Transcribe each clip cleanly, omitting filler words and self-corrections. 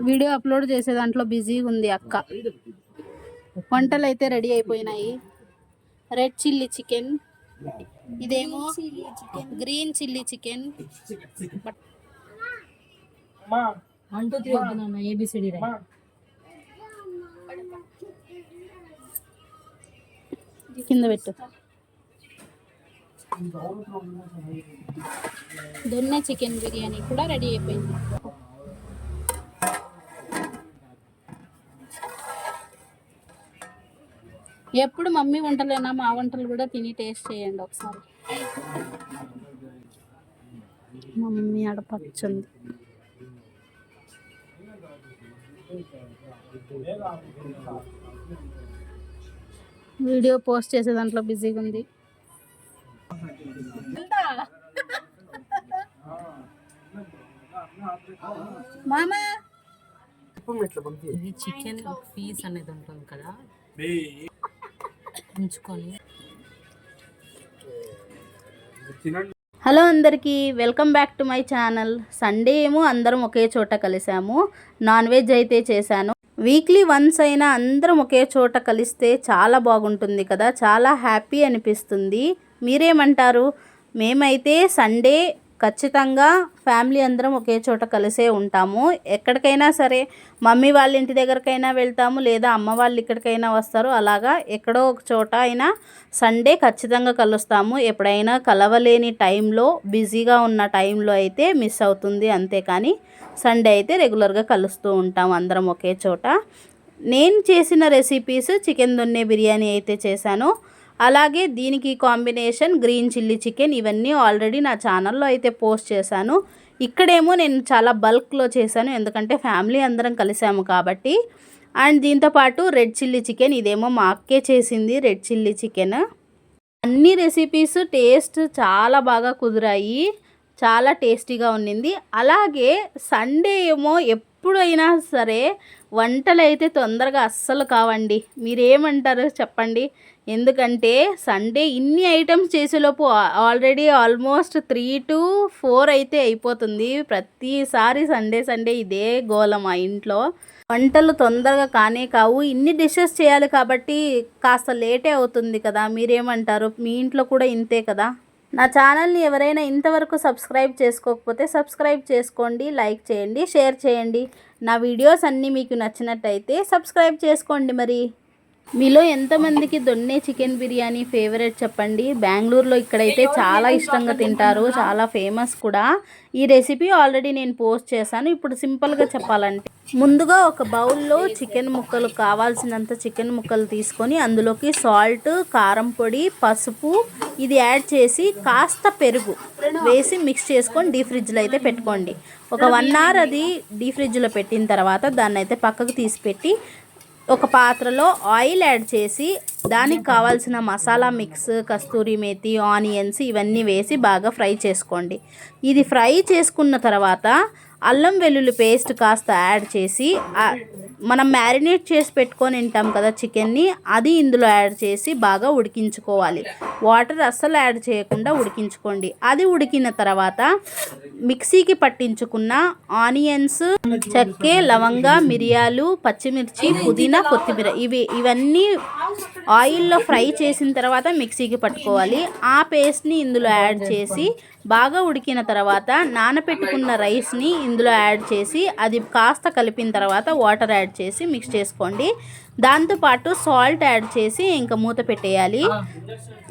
Video upload చేసే దాంట్లో బిజీగా ఉంది అక్క. వంటలు అయితే రెడీ అయిపోయినాయి. రెడ్ చిల్లీ చికెన్, ఇదేమో గ్రీన్ చిల్లీ చికెన్. 1 2 3 వద్దునా ఏబిసిడి రా. కింద పెట్టు. దొన్నె చికెన్ బిర్యానీ కూడా రెడీ అయిపోయింది. ఎప్పుడు మమ్మీ వంటలేనా, మా వంటలు కూడా తిని టేస్ట్ చేయండి ఒకసారి. మమ్మీ ఆడపచ్చుంది. వీడియో పోస్ట్ చేసే దాంట్లో బిజీగా ఉంది. మామా ఇది చికెన్ పీస్ అనేది ఉంటుంది కదా, ఉంచుకొని. హలో అందరికీ, welcome back to my channel. Sunday ఏమో అందరం ఒకే చోట కలిసాము. నాన్ వెజ్ అయితే చేశాను. వీక్లీ వన్స్ అయినా అందరం ఒకే చోట కలిస్తే చాలా బాగుంటుంది కదా, చాలా హ్యాపీ అనిపిస్తుంది. మీరేమంటారు? మేమైతే సండే ఖచ్చితంగా ఫ్యామిలీ అందరం ఒకే చోట కలిసే ఉంటాము. ఎక్కడికైనా సరే మమ్మీ వాళ్ళ ఇంటి దగ్గరకైనా వెళ్తాము, లేదా అమ్మ వాళ్ళు ఇక్కడికైనా వస్తారు. అలాగా ఎక్కడో ఒక చోట అయినా సండే ఖచ్చితంగా కలుస్తాము. ఎప్పుడైనా కలవలేని టైంలో, బిజీగా ఉన్న టైంలో అయితే మిస్ అవుతుంది, అంతేకాని సండే అయితే రెగ్యులర్గా కలుస్తూ ఉంటాము అందరం ఒకే చోట. నేను చేసిన రెసిపీస్ చికెన్ దొన్నె బిర్యానీ అయితే చేశాను. అలాగే దీనికి కాంబినేషన్ గ్రీన్ చిల్లీ చికెన్. ఇవన్నీ ఆల్రెడీ నా ఛానల్లో అయితే పోస్ట్ చేశాను. ఇక్కడేమో నేను చాలా బల్క్లో చేశాను, ఎందుకంటే ఫ్యామిలీ అందరం కలిసాము కాబట్టి. అండ్ దీంతోపాటు రెడ్ చిల్లీ చికెన్, ఇదేమో మా అక్కే చేసింది రెడ్ చిల్లీ చికెన్. అన్ని రెసిపీస్ టేస్ట్ చాలా బాగా కుదిరాయి, చాలా టేస్టీగా ఉండింది. అలాగే సండే ఏమో ఎప్పుడైనా సరే వంటలు అయితే తొందరగా అస్సలు కావండి. మీరేమంటారు చెప్పండి? ఎందుకంటే సండే ఇన్ని ఐటమ్స్ చేసేలోపు ఆల్రెడీ ఆల్మోస్ట్ 3 to 4 అయితే అయిపోతుంది. ప్రతిసారి సండే ఇదే గోల మా ఇంట్లో. వంటలు తొందరగా కానే కావు. ఇన్ని డిషెస్ చేయాలి కాబట్టి కాస్త లేటే అవుతుంది కదా. మీరేమంటారు? మీ ఇంట్లో కూడా ఇంతే కదా? నా ఛానల్ని ఎవరైనా ఇంతవరకు సబ్స్క్రైబ్ చేసుకోకపోతే సబ్స్క్రైబ్ చేసుకోండి, లైక్ చేయండి, షేర్ చేయండి. నా వీడియోస్ అన్నీ మీకు నచ్చినట్టయితే సబ్స్క్రైబ్ చేసుకోండి. మరి మీలో ఎంతమందికి దొన్నె చికెన్ బిర్యానీ ఫేవరెట్ చెప్పండి. బెంగళూరులో ఇక్కడైతే చాలా ఇష్టంగా తింటారు, చాలా ఫేమస్ కూడా. ఈ రెసిపీ ఆల్రెడీ నేను పోస్ట్ చేశాను. ఇప్పుడు సింపుల్గా చెప్పాలంటే, ముందుగా ఒక బౌల్లో చికెన్ ముక్కలు, కావాల్సినంత చికెన్ ముక్కలు తీసుకొని అందులోకి సాల్ట్, కారం పొడి, పసుపు ఇది యాడ్ చేసి కాస్త పెరుగు వేసి మిక్స్ చేసుకొని డీప్ ఫ్రిడ్జ్లో అయితే పెట్టుకోండి. ఒక 1 hour అది డీప్ ఫ్రిడ్జ్లో పెట్టిన తర్వాత దాన్ని అయితే పక్కకు తీసిపెట్టి ఒక పాత్రలో ఆయిల్ యాడ్ చేసి దానికి కావాల్సిన మసాలా మిక్స్, కస్తూరి మేతి, ఆనియన్స్ ఇవన్నీ వేసి బాగా ఫ్రై చేసుకోండి. ఇది ఫ్రై చేసుకున్న తర్వాత అల్లం వెల్లుల్లి పేస్ట్ కాస్త యాడ్ చేసి, మనం మ్యారినేట్ చేసి పెట్టుకొని ఉంటాం కదా చికెన్ని, అది ఇందులో యాడ్ చేసి బాగా ఉడికించుకోవాలి. వాటర్ అస్సలు యాడ్ చేయకుండా ఉడికించుకోండి. అది ఉడికిన తర్వాత మిక్సీకి పట్టించుకున్న ఆనియన్స్, చెక్కె, లవంగ, మిరియాలు, పచ్చిమిర్చి, పుదీనా, కొత్తిమీర ఇవన్నీ ఆయిల్లో ఫ్రై చేసిన తర్వాత మిక్సీకి పట్టుకోవాలి. ఆ పేస్ట్ని ఇందులో యాడ్ చేసి బాగా ఉడికిన తర్వాత నానబెట్టుకున్న రైస్ని ఇందులో యాడ్ చేసి అది కాస్త కలిపిన తర్వాత వాటర్ యాడ్ చేసి మిక్స్ చేసుకోండి. దాంతోపాటు సాల్ట్ యాడ్ చేసి ఇంకా మూత పెట్టేయాలి.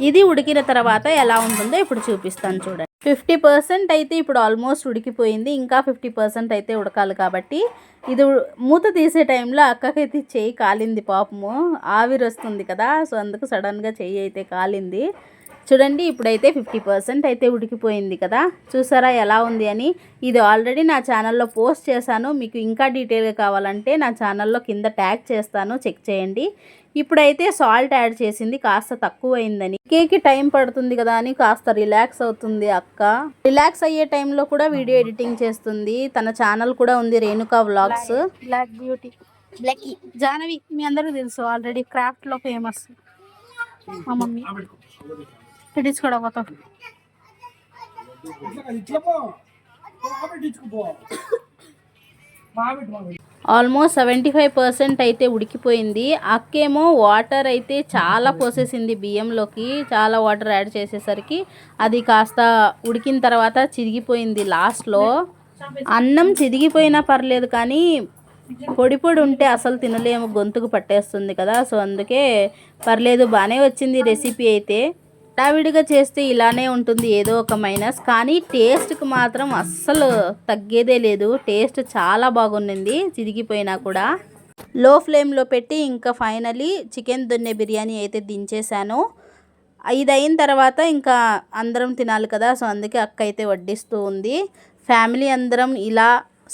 ఇది ఉడికిన తర్వాత ఎలా ఉంటుందో ఇప్పుడు చూపిస్తాను చూడండి. 50% అయితే ఇప్పుడు ఆల్మోస్ట్ ఉడికిపోయింది. ఇంకా 50% అయితే ఉడకాలి కాబట్టి ఇది మూత తీసే టైంలో అక్కకైతే చెయ్యి కాలింది పాపము. ఆవిరి వస్తుంది కదా, సో అందుకు సడన్గా చెయ్యి అయితే కాలింది. చూడండి, ఇప్పుడైతే 50% అయితే ఉడికిపోయింది కదా. చూసారా ఎలా ఉంది అని? ఇది ఆల్రెడీ నా ఛానల్లో పోస్ట్ చేశాను. మీకు ఇంకా డీటెయిల్గా కావాలంటే నా ఛానల్లో కింద ట్యాగ్ చేస్తాను, చెక్ చేయండి. ఇప్పుడైతే సాల్ట్ యాడ్ చేసింది కాస్త తక్కువైందని, కేకి టైం పడుతుంది కదా అని కాస్త రిలాక్స్ అవుతుంది అక్క. రిలాక్స్ అయ్యే టైంలో కూడా వీడియో ఎడిటింగ్ చేస్తుంది. తన ఛానల్ కూడా ఉంది, Renuka vlogs. Black beauty blackie Jahnavi మీ అందరికీ తెలుసు, ఆల్రెడీ క్రాఫ్ట్లో ఫేమస్. మా మమ్మీ కూడా పోతాం. ఆల్మోస్ట్ 75% అయితే ఉడికిపోయింది. అక్కేమో వాటర్ అయితే చాలా పోసేసింది బియ్యంలోకి. చాలా వాటర్ యాడ్ చేసేసరికి అది కాస్త ఉడికిన తర్వాత చిరిగిపోయింది లాస్ట్లో. అన్నం చిరిగిపోయినా పర్లేదు కానీ పొడి పొడి ఉంటే అసలు తినలేము, గొంతుకు పట్టేస్తుంది కదా. సో అందుకే పర్లేదు, బాగానే వచ్చింది రెసిపీ అయితే. హడావిడిగా చేస్తే ఇలానే ఉంటుంది, ఏదో ఒక మైనస్. కానీ టేస్ట్కి మాత్రం అస్సలు తగ్గేదే లేదు. టేస్ట్ చాలా బాగుండింది చిరిగిపోయినా కూడా. లో ఫ్లేమ్లో పెట్టి ఇంకా ఫైనలీ చికెన్ దొన్నె బిర్యానీ అయితే దించేశాను. ఇది అయిన తర్వాత ఇంకా అందరం తినాలి కదా. సో అందుకే అక్క అయితే వడ్డిస్తూ ఉంది. ఫ్యామిలీ అందరం ఇలా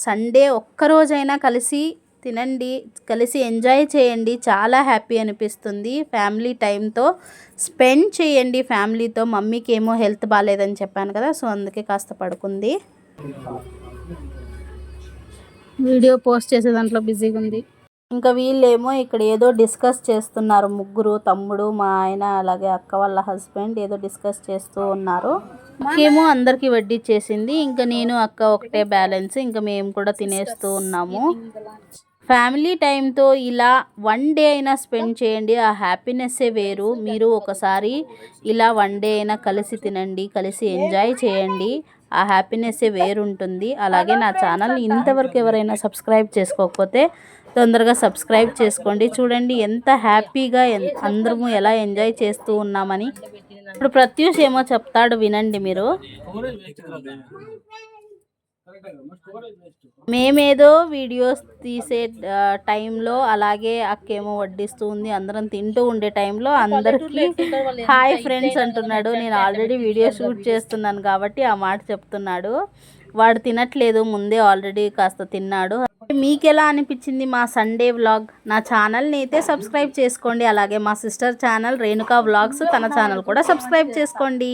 సండే ఒక్కరోజైనా కలిసి తినండి, కలిసి ఎంజాయ్ చేయండి. చాలా హ్యాపీ అనిపిస్తుంది. ఫ్యామిలీ టైంతో స్పెండ్ చేయండి ఫ్యామిలీతో. మమ్మీకి ఏమో హెల్త్ బాగాలేదని చెప్పాను కదా, సో అందుకే కాస్త పడుకుంది. వీడియో పోస్ట్ చేసే దాంట్లో బిజీగా ఉంది. ఇంకా వీళ్ళేమో ఇక్కడ ఏదో డిస్కస్ చేస్తున్నారు. ముగ్గురు, తమ్ముడు, మా ఆయన, అలాగే అక్క వాళ్ళ హస్బెండ్ ఏదో డిస్కస్ చేస్తూ ఉన్నారు. ఏమో అందరికీ వడ్డిచ్చేసింది. ఇంకా నేను అక్క ఒకటే బ్యాలెన్స్. ఇంకా మేము కూడా తినేస్తూ ఉన్నాము. ఫ్యామిలీ టైంతో ఇలా 1 డే అయినా స్పెండ్ చేయండి. ఆ హ్యాపీనెస్సే వేరు. మీరు ఒకసారి ఇలా 1 డే అయినా కలిసి తినండి, కలిసి ఎంజాయ్ చేయండి. ఆ హ్యాపీనెస్సే వేరుంటుంది. అలాగే నా ఛానల్ ఇంతవరకు ఎవరైనా సబ్స్క్రైబ్ చేసుకోకపోతే తొందరగా సబ్స్క్రైబ్ చేసుకోండి. చూడండి ఎంత హ్యాపీగా అందరము ఎలా ఎంజాయ్ చేస్తూ ఉన్నామని. ఇప్పుడు ప్రత్యూష్ ఏమో చెప్తాడు, వినండి మీరు. మేమేదో వీడియోస్ తీసే టైంలో అలాగే అక్కేమో వడ్డిస్తూ ఉంది. అందరం తింటూ ఉండే టైంలో అందరికీ హాయ్ ఫ్రెండ్స్ అంటున్నాడు. నేను ఆల్రెడీ వీడియో షూట్ చేస్తున్నాను కాబట్టి ఆ మాట చెప్తున్నాడు. వాడు తినట్లేదు, ముందే ఆల్రెడీ కాస్త తిన్నాడు. మీకు ఎలా అనిపించింది మా సండే వ్లాగ్? నా ఛానల్ని అయితే సబ్స్క్రైబ్ చేసుకోండి. అలాగే మా సిస్టర్ ఛానల్ రేణుకా వ్లాగ్స్, తన ఛానల్ కూడా సబ్స్క్రైబ్ చేసుకోండి.